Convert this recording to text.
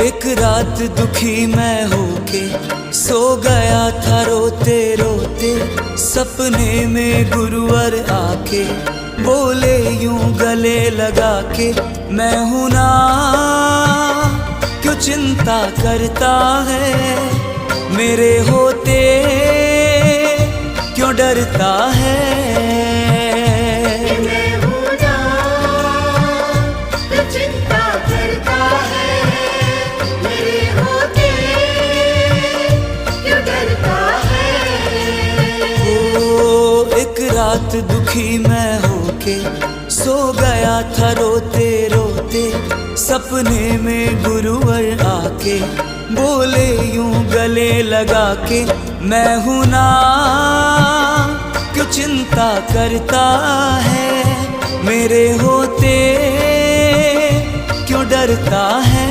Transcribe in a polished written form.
एक रात दुखी मैं होके सो गया था रोते रोते, सपने में गुरुवर आके बोले यूं गले लगा के, मैं हूं ना क्यों चिंता करता है, मेरे होते क्यों डरता है। रात दुखी मैं होके सो गया था रोते रोते, सपने में गुरुवर आके बोले यूं गले लगा के, मैं हूं ना क्यों चिंता करता है, मेरे होते क्यों डरता है।